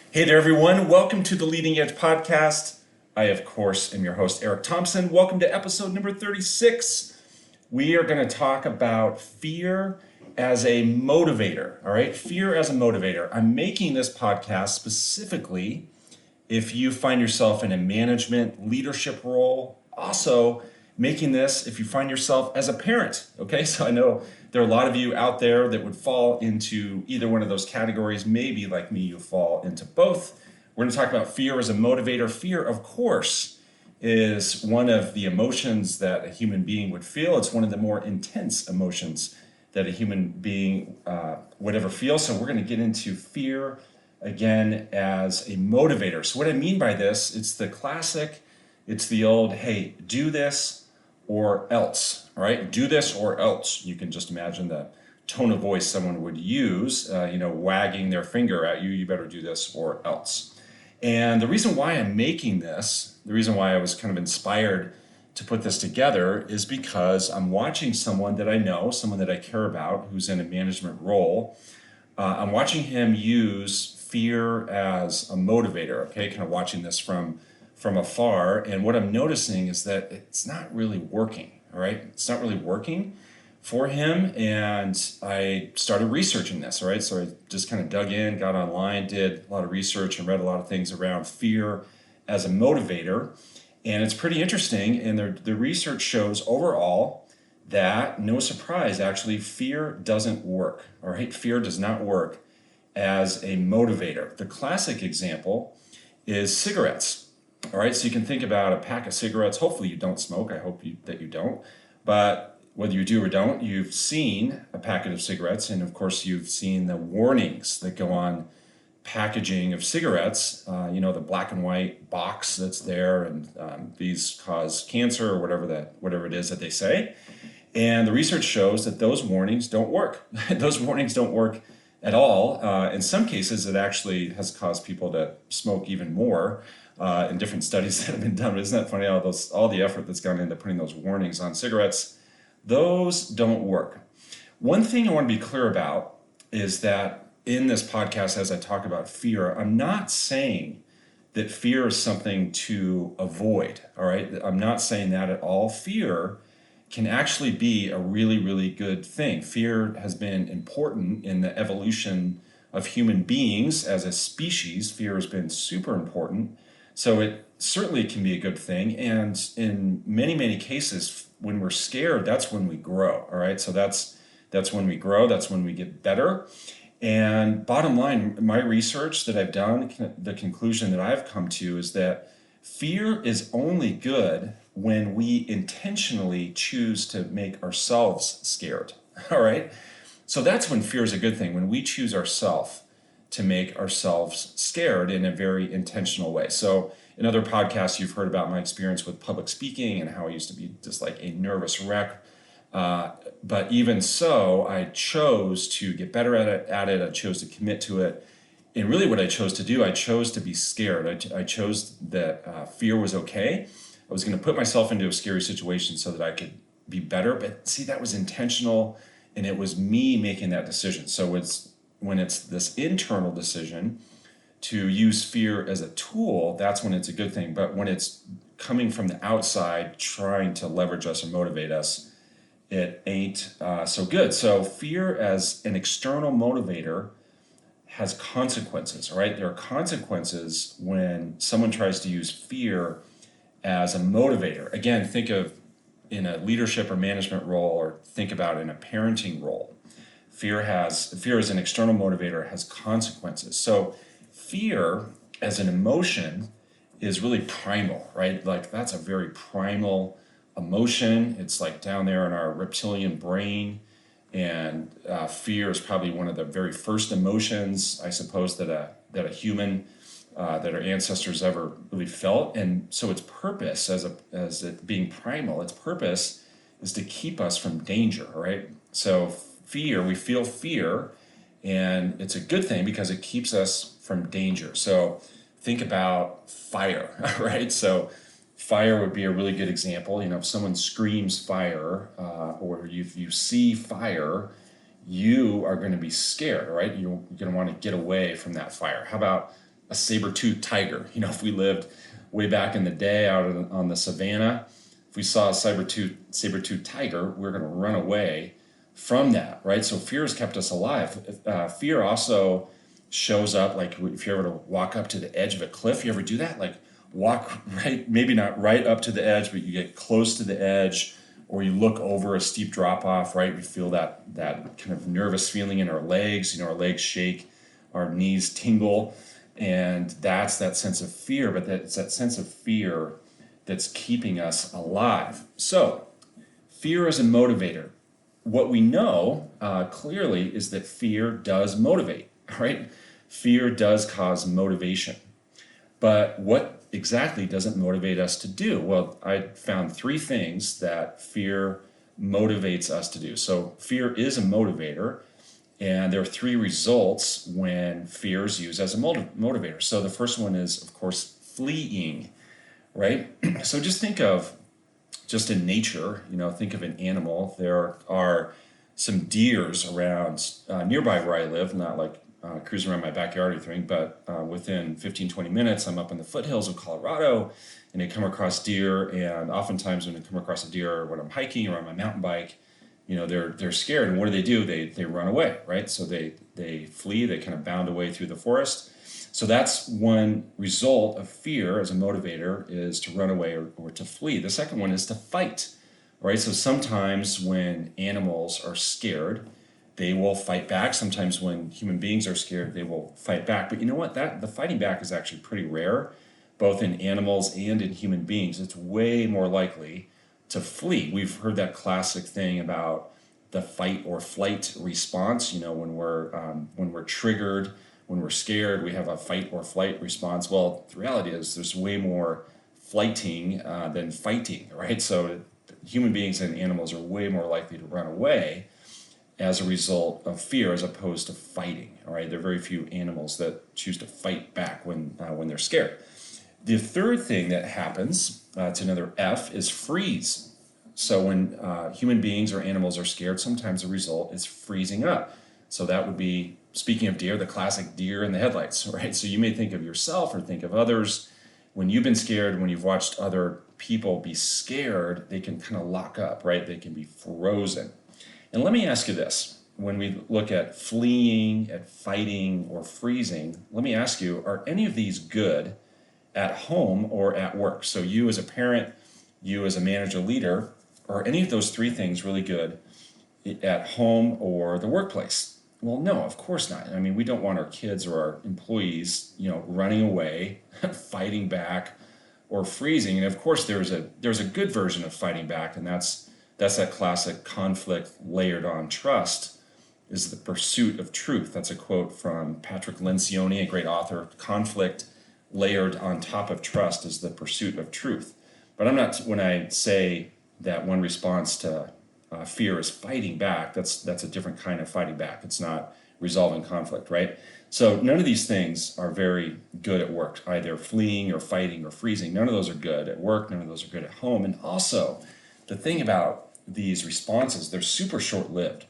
Hey there, everyone. Welcome to the Leading Edge Podcast. I, of course, am your host, Eric Thompson. Welcome to episode number 36. We are going to talk about fear as a motivator. All right, fear as a motivator. I'm making this podcast specifically if you find yourself in a management leadership role. Also, making this if you find yourself as a parent. Okay, so I know there are a lot of you out there that would fall into either one of those categories. Maybe like me, you fall into both. We're going to talk about fear as a motivator. Fear, of course, is one of the emotions that a human being would feel. It's one of the more intense emotions that a human being would ever feel. So we're going to get into fear again as a motivator. So what I mean by this, it's the classic, it's the old, hey, do this or else, right? Do this or else. You can just imagine the tone of voice someone would use, wagging their finger at you, you better do this or else. And the reason why I'm making this, the reason why I was kind of inspired to put this together is because I'm watching someone that I know, someone that I care about, who's in a management role. I'm watching him use fear as a motivator, okay? Kind of watching this from afar. And what I'm noticing is that it's not really working, all right? It's not really working for him. And I started researching this, all right? So I just kind of dug in, got online, did a lot of research and read a lot of things around fear as a motivator. And it's pretty interesting. And the research shows overall that, no surprise, actually, fear doesn't work, all right? Fear does not work as a motivator. The classic example is cigarettes, all right? So you can think about a pack of cigarettes. Hopefully you don't smoke. I hope that you don't. But whether you do or don't, you've seen a packet of cigarettes. And of course, you've seen the warnings that go on packaging of cigarettes, the black and white box that's there, and these cause cancer or whatever it is that they say. And the research shows that those warnings don't work. Those warnings don't work at all. In some cases, it actually has caused people to smoke even more in different studies that have been done. But isn't that funny, all the effort that's gone into putting those warnings on cigarettes? Those don't work. One thing I want to be clear about is that in this podcast, as I talk about fear, I'm not saying that fear is something to avoid, all right? I'm not saying that at all. Fear can actually be a really, really good thing. Fear has been important in the evolution of human beings as a species. Fear has been super important. So it certainly can be a good thing. And in many, many cases, when we're scared, that's when we grow. All right. So that's when we grow, that's when we get better. And bottom line, my research that I've done, the conclusion that I've come to is that fear is only good when we intentionally choose to make ourselves scared. All right. So that's when fear is a good thing, when we choose ourselves to make ourselves scared in a very intentional way. So in other podcasts, you've heard about my experience with public speaking and how I used to be just like a nervous wreck. But even so, I chose to get better at it. I chose to commit to it. And really what I chose to do, I chose to be scared. I chose that fear was okay. I was going to put myself into a scary situation so that I could be better. But see, that was intentional, and it was me making that decision. So when it's this internal decision to use fear as a tool, that's when it's a good thing. But when it's coming from the outside, trying to leverage us or motivate us, it ain't so good. So fear as an external motivator has consequences, right? There are consequences when someone tries to use fear as a motivator. Again, think of in a leadership or management role, or think about in a parenting role. Fear as an external motivator has consequences. So fear as an emotion is really primal, right? Like that's a very primal emotion. It's like down there in our reptilian brain. And fear is probably one of the very first emotions, I suppose, that a human, that our ancestors ever really felt. And so its purpose, as it being primal, its purpose is to keep us from danger, right? So fear, we feel fear, and it's a good thing because it keeps us from danger. So think about fire, right? So fire would be a really good example. If someone screams fire, or you see fire, you are going to be scared, right? You're going to want to get away from that fire. How about a saber-toothed tiger. If we lived way back in the day out on the savannah, if we saw a saber-toothed tiger, we're going to run away from that, right? So fear has kept us alive. Fear also shows up, like if you're ever to walk up to the edge of a cliff. You ever do that? Like walk right, maybe not right up to the edge, but you get close to the edge, or you look over a steep drop off, right? We feel that kind of nervous feeling in our legs. Our legs shake, our knees tingle, and that's that sense of fear. But it's that sense of fear that's keeping us alive. So fear is a motivator. What we know clearly is that fear does motivate, right? Fear does cause motivation. But what exactly does it motivate us to do? Well, I found 3 things that fear motivates us to do. So fear is a motivator, and there are 3 results when fear is used as a motivator. So the first one is, of course, fleeing, right? So just in nature, think of an animal. There are some deers around nearby where I live, not like cruising around my backyard or anything, but within 15, 20 minutes, I'm up in the foothills of Colorado, and I come across deer. And oftentimes when I come across a deer when I'm hiking or on my mountain bike, they're scared. And what do? They run away, right? So they flee, they kind of bound away through the forest. So that's one result of fear as a motivator, is to run away or to flee. The second one is to fight, right? So sometimes when animals are scared, they will fight back. Sometimes when human beings are scared, they will fight back. But you know what? The fighting back is actually pretty rare, both in animals and in human beings. It's way more likely to flee. We've heard that classic thing about the fight or flight response. When we're triggered, when we're scared, we have a fight or flight response. Well, the reality is there's way more flighting than fighting, right? So human beings and animals are way more likely to run away as a result of fear as opposed to fighting, all right? There are very few animals that choose to fight back when they're scared. The third thing that happens, it's another F, is freeze. So when human beings or animals are scared, sometimes the result is freezing up. So that would be, speaking of deer, the classic deer in the headlights, right? So you may think of yourself or think of others. When you've been scared, when you've watched other people be scared, they can kind of lock up, right? They can be frozen. And let me ask you this. When we look at fleeing, at fighting, or freezing, let me ask you, are any of these good at home or at work? So you as a parent, you as a manager leader, are any of those 3 things really good at home or the workplace? Well, no, of course not. I mean, we don't want our kids or our employees, running away, fighting back, or freezing. And of course, there's a good version of fighting back, and that's that classic conflict layered on trust, is the pursuit of truth. That's a quote from Patrick Lencioni, a great author. Conflict layered on top of trust is the pursuit of truth. But I'm not, when I say that one response to fear is fighting back, that's a different kind of fighting back. It's not resolving conflict, right? So none of these things are very good at work, either fleeing or fighting or freezing. None of those are good at work. None of those are good at home. And also, the thing about these responses, they're super short-lived,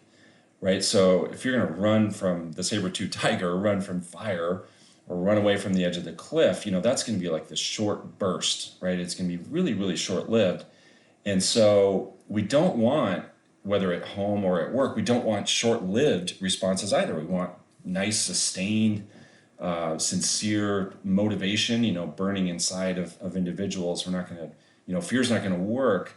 right? So if you're going to run from the saber-toothed tiger, or run from fire, or run away from the edge of the cliff, that's going to be like this short burst, right? It's going to be really, really short-lived. And so we don't want, whether at home or at work, we don't want short-lived responses either. We want nice, sustained, sincere motivation, burning inside of individuals. We're not going to, fear's not going to work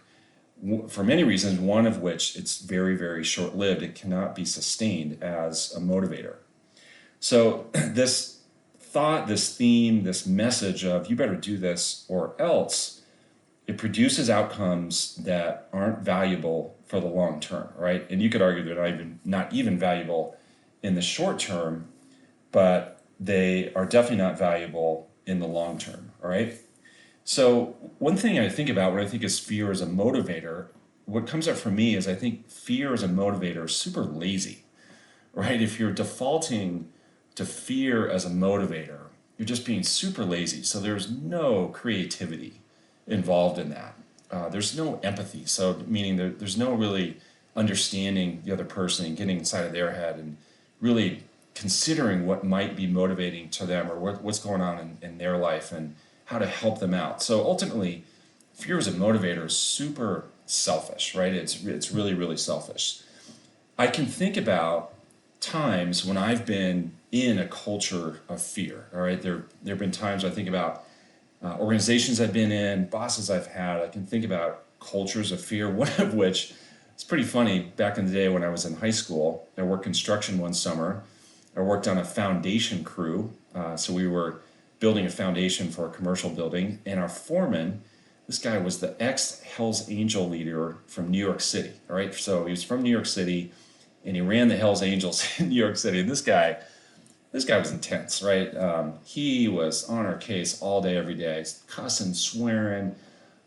for many reasons, one of which it's very, very short-lived. It cannot be sustained as a motivator. So this thought, this theme, this message of you better do this or else, it produces outcomes that aren't valuable for the long term, right? And you could argue they're not even valuable in the short term, but they are definitely not valuable in the long term, all right? So one thing I think about when I think is fear as a motivator, what comes up for me is I think fear as a motivator is super lazy, right? If you're defaulting to fear as a motivator, you're just being super lazy. So there's no creativity involved in that. There's no empathy. So meaning there's no really understanding the other person and getting inside of their head and really considering what might be motivating to them or what's going on in their life and how to help them out. So ultimately, fear as a motivator is super selfish, right? It's really, really selfish. I can think about times when I've been in a culture of fear. All right, there have been times I think about organizations I've been in, bosses I've had. I can think about cultures of fear. One of which, it's pretty funny. Back in the day when I was in high school, I worked construction one summer. I worked on a foundation crew, so we were building a foundation for a commercial building, and our foreman, this guy was the ex Hell's Angel leader from New York City. All right, so he was from New York City, and he ran the Hell's Angels in New York City. And this guy was intense, right? He was on our case all day, every day, cussing, swearing,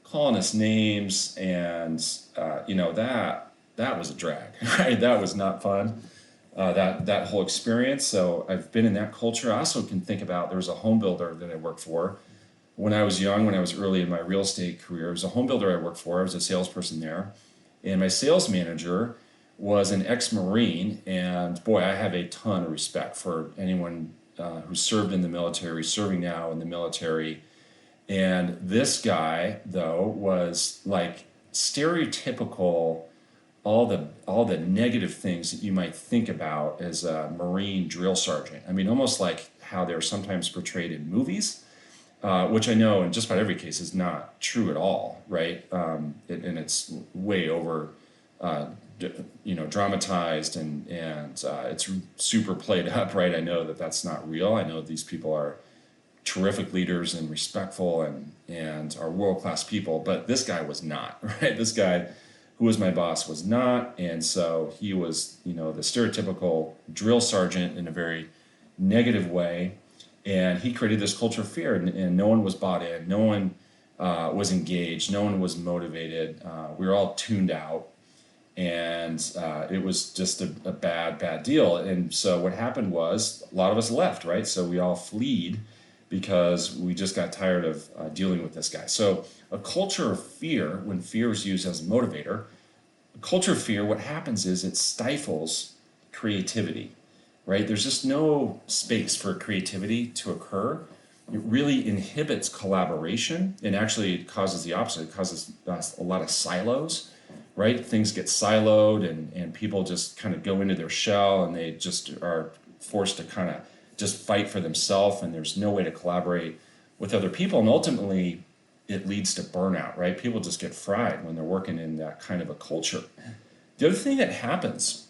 calling us names, and that was a drag, right? That was not fun. That whole experience. So I've been in that culture. I also can think about there was a home builder that I worked for when I was young, when I was early in my real estate career. It was a home builder I worked for. I was a salesperson there, and my sales manager was an ex-Marine. And boy, I have a ton of respect for anyone who served in the military, serving now in the military. And this guy, though, was like stereotypical, all the negative things that you might think about as a Marine drill sergeant. I mean, almost like how they're sometimes portrayed in movies, which I know in just about every case is not true at all, right? And it's way over, dramatized, and it's super played up, right? I know that that's not real. I know these people are terrific leaders and respectful and are world-class people, but this guy was not, right? This guy who was my boss was not, and so he was, the stereotypical drill sergeant in a very negative way, and he created this culture of fear, and no one was bought in, no one was engaged, no one was motivated. We were all tuned out, and it was just a bad deal. And so what happened was a lot of us left, right? So we all fled because we just got tired of dealing with this guy. So a culture of fear, when fear is used as a motivator, a culture of fear, what happens is it stifles creativity, right? There's just no space for creativity to occur. It really inhibits collaboration, and actually it causes the opposite. It causes a lot of silos, right? Things get siloed, and people just kind of go into their shell, and they just are forced to kind of just fight for themselves, and there's no way to collaborate with other people. And ultimately, it leads to burnout, right? People just get fried when they're working in that kind of a culture. The other thing that happens,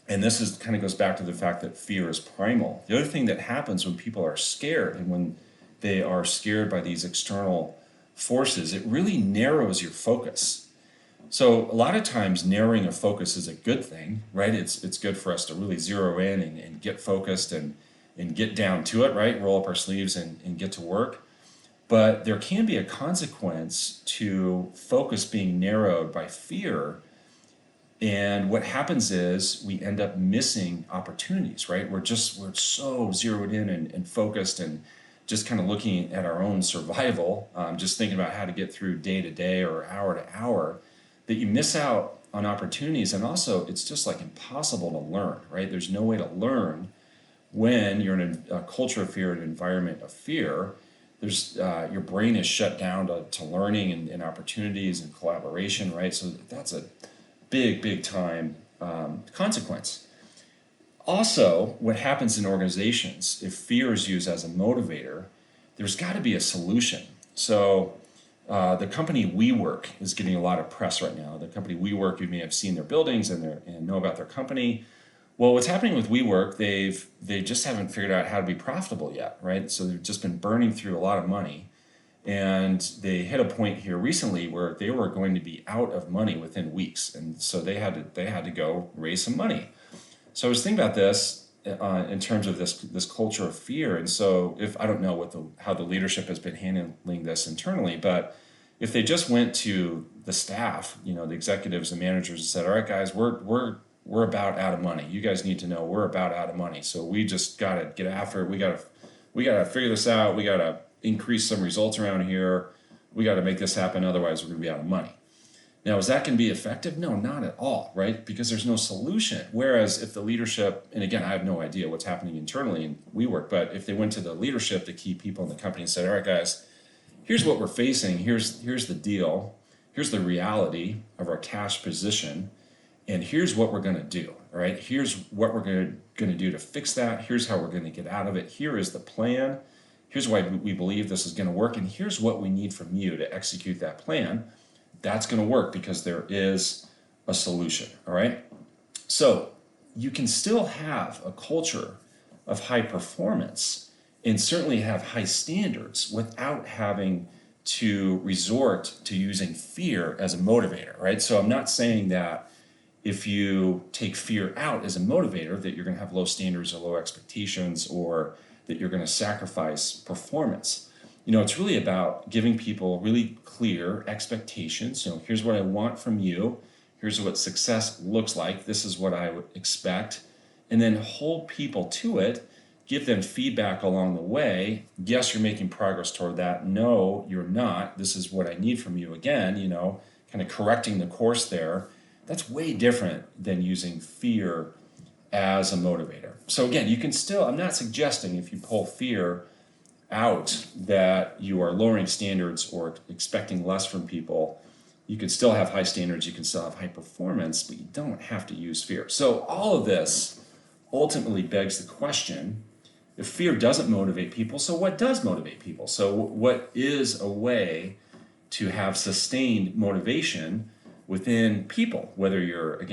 and this is kind of goes back to the fact that fear is primal. The other thing that happens when people are scared, and when they are scared by these external forces, it really narrows your focus. So a lot of times narrowing a focus is a good thing, right? It's good for us to really zero in and get focused and get down to it, right? Roll up our sleeves and get to work. But there can be a consequence to focus being narrowed by fear. And what happens is we end up missing opportunities, right? We're so zeroed in and focused and just kind of looking at our own survival, just thinking about how to get through day to day or hour to hour, that you miss out on opportunities. And also, it's just like impossible to learn, right? There's no way to learn when you're in a culture of fear, an environment of fear. There's your brain is shut down to learning and opportunities and collaboration, right? So that's a big time consequence. Also, what happens in organizations, if fear is used as a motivator, there's got to be a solution. So the company WeWork is getting a lot of press right now. The company WeWork, you may have seen their buildings and know about their company. Well, what's happening with WeWork, they just haven't figured out how to be profitable yet, right? So they've just been burning through a lot of money, and they hit a point here recently where they were going to be out of money within weeks, and so they had to go raise some money. So I was thinking about this in terms of this culture of fear, and so if I don't know how the leadership has been handling this internally, but if they just went to the staff, the executives and managers, and said, "All right, guys, we're about out of money. You guys need to know we're about out of money. So we just got to get after it. We got to figure this out. We got to increase some results around here. We got to make this happen. Otherwise, we're going to be out of money." Now, is that going to be effective? No, not at all, right? Because there's no solution. Whereas if the leadership, and again, I have no idea what's happening internally in WeWork, but if they went to the leadership, the key people in the company, and said, all right, guys, here's what we're facing. Here's the deal. Here's the reality of our cash position. And here's what we're going to do. All right. Here's what we're going to do to fix that. Here's how we're going to get out of it. Here is the plan. Here's why we believe this is going to work. And here's what we need from you to execute that plan. That's going to work because there is a solution. All right. So you can still have a culture of high performance and certainly have high standards without having to resort to using fear as a motivator, right? So I'm not saying that if you take fear out as a motivator that you're going to have low standards or low expectations or that you're going to sacrifice performance. It's really about giving people really clear expectations. Here's what I want from you. Here's what success looks like. This is what I would expect. And then hold people to it, give them feedback along the way. Yes, you're making progress toward that. No, you're not. This is what I need from you again, kind of correcting the course there. That's way different than using fear as a motivator. So again, you can still, I'm not suggesting if you pull fear out that you are lowering standards or expecting less from people. You can still have high standards, you can still have high performance, but you don't have to use fear. So all of this ultimately begs the question, if fear doesn't motivate people, so what does motivate people? So what is a way to have sustained motivation within people, whether you're a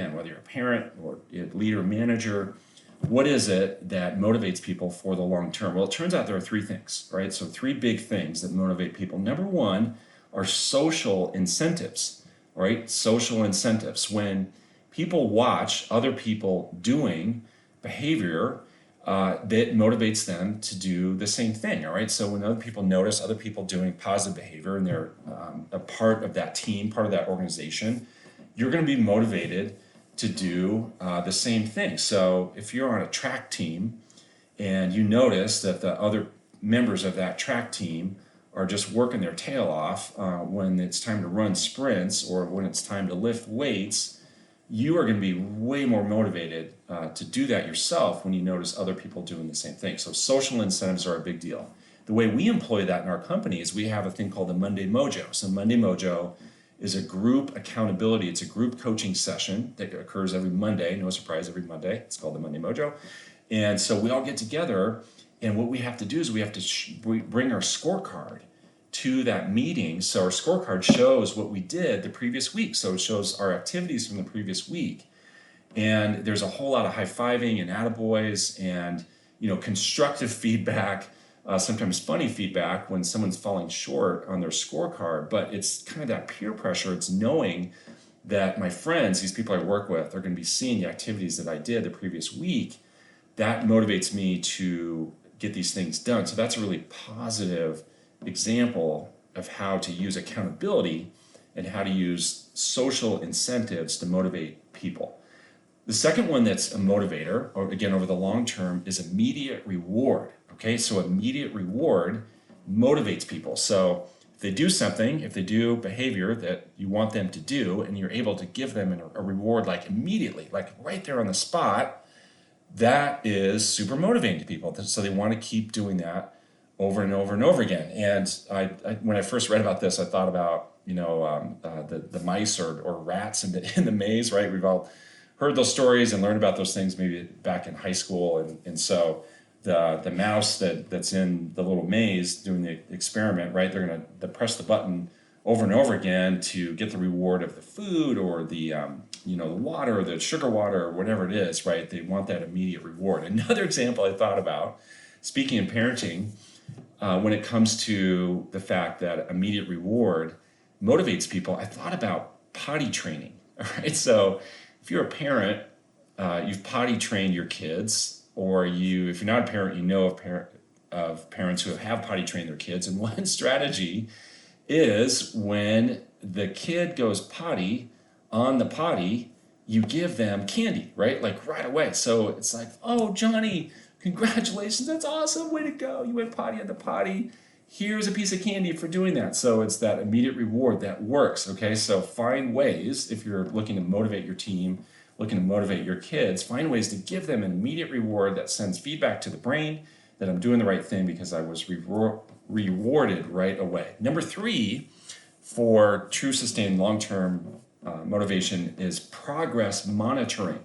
parent or a leader, manager? What is it that motivates people for the long term? Well, it turns out there are three things, right? So three big things that motivate people. Number one are social incentives, right? Social incentives. When people watch other people doing behavior that motivates them to do the same thing, all right? So when other people notice other people doing positive behavior and they're a part of that team, part of that organization, you're going to be motivated to do the same thing. So if you're on a track team and you notice that the other members of that track team are just working their tail off when it's time to run sprints or when it's time to lift weights, you are going to be way more motivated to do that yourself when you notice other people doing the same thing. So social incentives are a big deal. The way we employ that in our company is we have a thing called the Monday Mojo. So Monday Mojo is a group accountability. It's a group coaching session that occurs every Monday. No surprise, every Monday. It's called the Monday Mojo. And so we all get together, and what we have to do is we have to bring our scorecard to that meeting. So our scorecard shows what we did the previous week. So it shows our activities from the previous week. And there's a whole lot of high-fiving and attaboys and constructive feedback. Sometimes funny feedback when someone's falling short on their scorecard, but it's kind of that peer pressure. It's knowing that my friends, these people I work with, are going to be seeing the activities that I did the previous week. That motivates me to get these things done. So that's a really positive example of how to use accountability and how to use social incentives to motivate people. The second one that's a motivator, or again over the long term, is immediate reward. Okay, so immediate reward motivates people. So if they do something, if they do behavior that you want them to do, and you're able to give them a reward like immediately, like right there on the spot, that is super motivating to people. So they want to keep doing that over and over and over again. And I when I first read about this, I thought about the mice or rats in the maze, right? We've all heard those stories and learned about those things maybe back in high school, and so the mouse that's in the little maze doing the experiment, right? They're going to press the button over and over again to get the reward of the food or the the water or the sugar water or whatever it is, right? They want that immediate reward. Another example I thought about, speaking in parenting, when it comes to the fact that immediate reward motivates people, I thought about potty training. All right, so if you're a parent, you've potty trained your kids, or if you're not a parent, you know of parents who have potty trained their kids. And one strategy is when the kid goes potty, on the potty, you give them candy, right? Like right away. So it's like, oh, Johnny, congratulations, that's awesome, way to go. You went potty on the potty. here's a piece of candy for doing that. So it's that immediate reward that works. Okay, so find ways, if you're looking to motivate your team, looking to motivate your kids, find ways to give them an immediate reward that sends feedback to the brain that I'm doing the right thing because I was rewarded right away. Number 3 for true sustained long-term motivation is progress monitoring.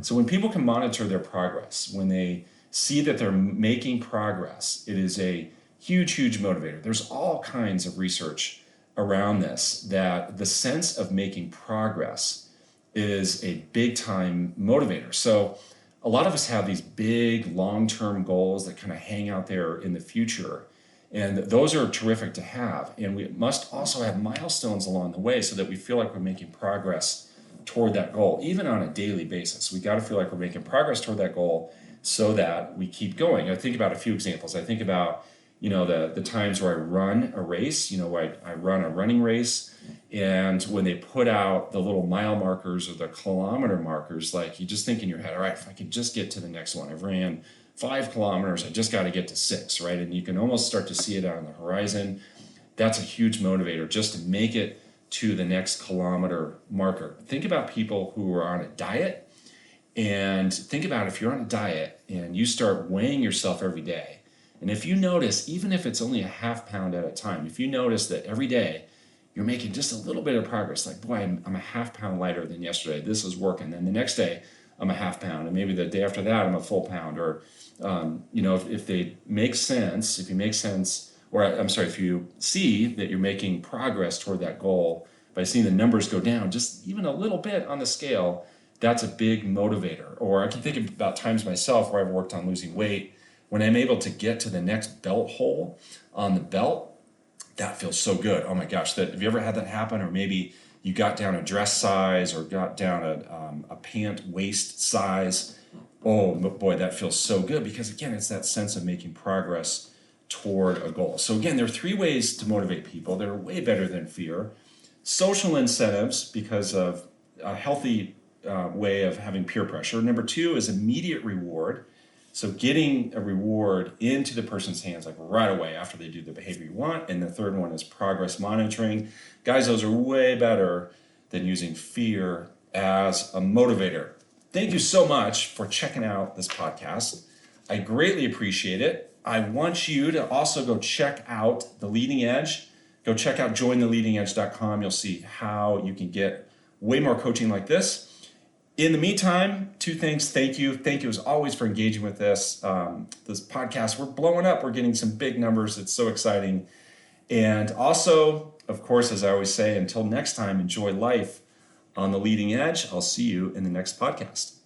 So when people can monitor their progress, when they see that they're making progress, it is a huge motivator. There's all kinds of research around this, that the sense of making progress is a big time motivator. So a lot of us have these big long-term goals that kind of hang out there in the future. And those are terrific to have. And we must also have milestones along the way so that we feel like we're making progress toward that goal, even on a daily basis. We got to feel like we're making progress toward that goal so that we keep going. I think about a few examples. I think about, the times where I run a race, I run a running race, and when they put out the little mile markers or the kilometer markers, like you just think in your head, all right, if I could just get to the next one, I've ran 5 kilometers, I just got to get to 6, right? And you can almost start to see it on the horizon. That's a huge motivator just to make it to the next kilometer marker. Think about people who are on a diet, and think about if you're on a diet and you start weighing yourself every day. And if you notice, even if it's only a half pound at a time, if you notice that every day you're making just a little bit of progress, like, boy, I'm a half pound lighter than yesterday, this is working. Then the next day, I'm a half pound, and maybe the day after that, I'm a full pound. Or, if they make sense, if you see that you're making progress toward that goal by seeing the numbers go down just even a little bit on the scale, that's a big motivator. Or I can think about times myself where I've worked on losing weight. When I'm able to get to the next belt hole on the belt, that feels so good. Oh my gosh, have you ever had that happen? Or maybe you got down a dress size or got down a pant waist size. Oh boy, that feels so good, because again, it's that sense of making progress toward a goal. So again, there are 3 ways to motivate people. They're way better than fear. Social incentives, because of a healthy way of having peer pressure. Number 2 is immediate reward. So getting a reward into the person's hands like right away after they do the behavior you want. And the third one is progress monitoring. Guys, those are way better than using fear as a motivator. Thank you so much for checking out this podcast. I greatly appreciate it. I want you to also go check out The Leading Edge. Go check out jointheleadingedge.com. You'll see how you can get way more coaching like this. In the meantime, 2 things. Thank you. Thank you as always for engaging with this podcast. We're blowing up. We're getting some big numbers. It's so exciting. And also, of course, as I always say, until next time, enjoy life on The Leading Edge. I'll see you in the next podcast.